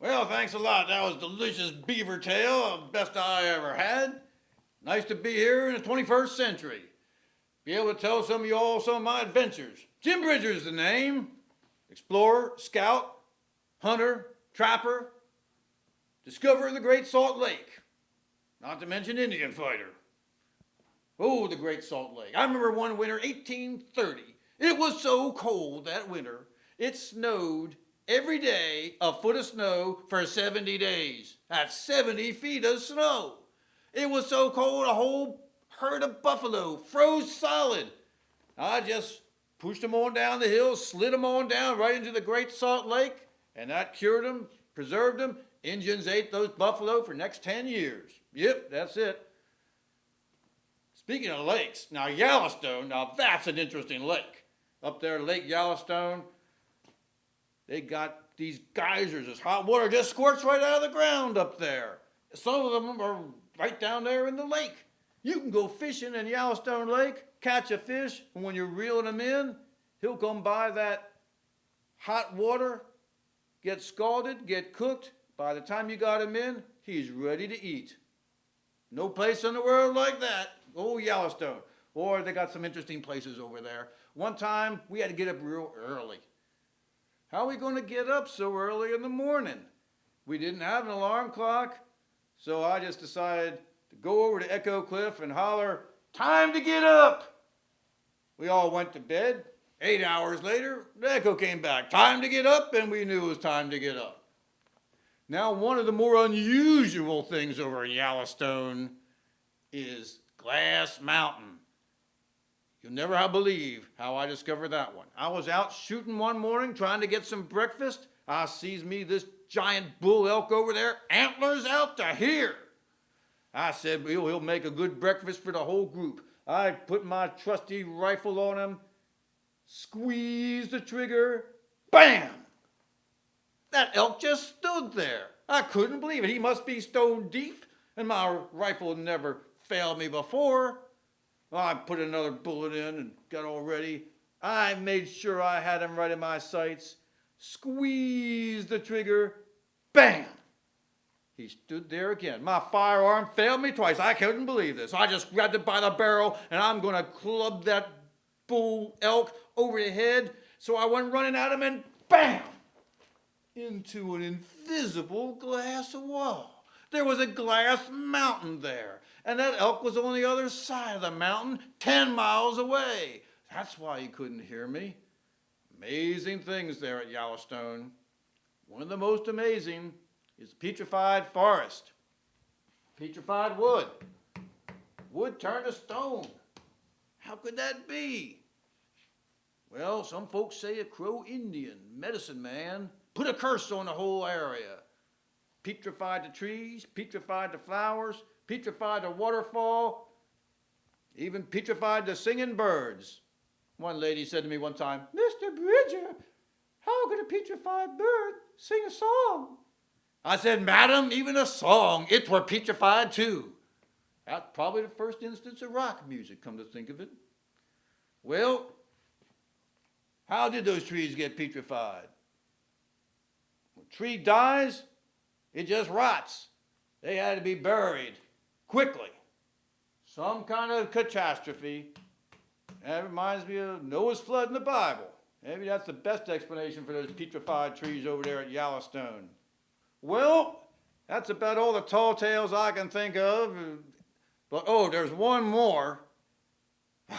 Well, thanks a lot. That was delicious beaver tail, best I ever had. Nice to be here in the 21st century. Be able to tell some of you all some of my adventures. Jim Bridger's the name. Explorer, scout, hunter, trapper, discoverer of the Great Salt Lake. Not to mention Indian fighter. Oh, the Great Salt Lake. I remember one winter, 1830. It was so cold that winter, it snowed every day a foot of snow for 70 days. That's 70 feet of snow. It was so cold a whole herd of buffalo froze solid. I just pushed them on down the hill, slid them on down right into the Great Salt Lake, and that cured them, preserved them. Indians ate those buffalo for the next 10 years. Yep, that's it. Speaking of lakes, now Yellowstone, now that's an interesting lake. Up there, Lake Yellowstone, they got these geysers. This hot water just squirts right out of the ground up there. Some of them are right down there in the lake. You can go fishing in Yellowstone Lake, catch a fish, and when you're reeling him in, he'll come by that hot water, get scalded, get cooked. By the time you got him in, he's ready to eat. No place in the world like that. Oh, Yellowstone. Or they got some interesting places over there. One time, we had to get up real early. How are we going to get up so early in the morning? We didn't have an alarm clock, so I just decided to go over to Echo Cliff and holler, "Time to get up!" We all went to bed. 8 hours later, the echo came back. Time to get up, and we knew it was time to get up. Now, one of the more unusual things over in Yellowstone is Glass Mountain. You'll never believe how I discovered that one. I was out shooting one morning trying to get some breakfast. I sees me this giant bull elk over there, antlers out to here. I said, he'll make a good breakfast for the whole group. I put my trusty rifle on him, squeezed the trigger, bam! That elk just stood there. I couldn't believe it. He must be stone deep, and my rifle never failed me before. I put another bullet in and got all ready. I made sure I had him right in my sights, squeezed the trigger, bam! He stood there again. My firearm failed me twice. I couldn't believe this. I just grabbed it by the barrel, and I'm going to club that bull elk over the head. So I went running at him, and bam! Into an invisible glass wall. There was a glass mountain there, and that elk was on the other side of the mountain, 10 miles away. That's why he couldn't hear me. Amazing things there at Yellowstone. One of the most amazing is petrified forest. Petrified wood. Wood turned to stone. How could that be? Well, some folks say a Crow Indian medicine man put a curse on the whole area. Petrified the trees, petrified the flowers, petrified the waterfall, even petrified the singing birds. One lady said to me one time, "Mr. Bridger, how could a petrified bird sing a song?" I said, "Madam, even a song, it were petrified too." That's probably the first instance of rock music, come to think of it. Well, how did those trees get petrified? When a tree dies, it just rots. They had to be buried quickly. Some kind of catastrophe. That reminds me of Noah's flood in the Bible. Maybe that's the best explanation for those petrified trees over there at Yellowstone. Well, that's about all the tall tales I can think of. But oh, there's one more.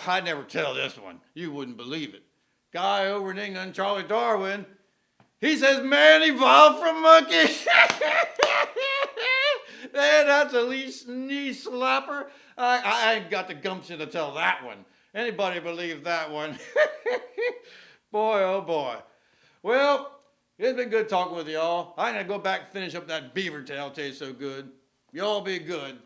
I'd never tell this one. You wouldn't believe it. Guy over in England, Charles Darwin, he says man evolved from monkeys. Man, that's a knee slapper. I ain't got the gumption to tell that one. Anybody believe that one? Boy, oh boy. Well, it's been good talking with y'all. I'm going to go back and finish up that beaver tail. Tastes so good. Y'all be good.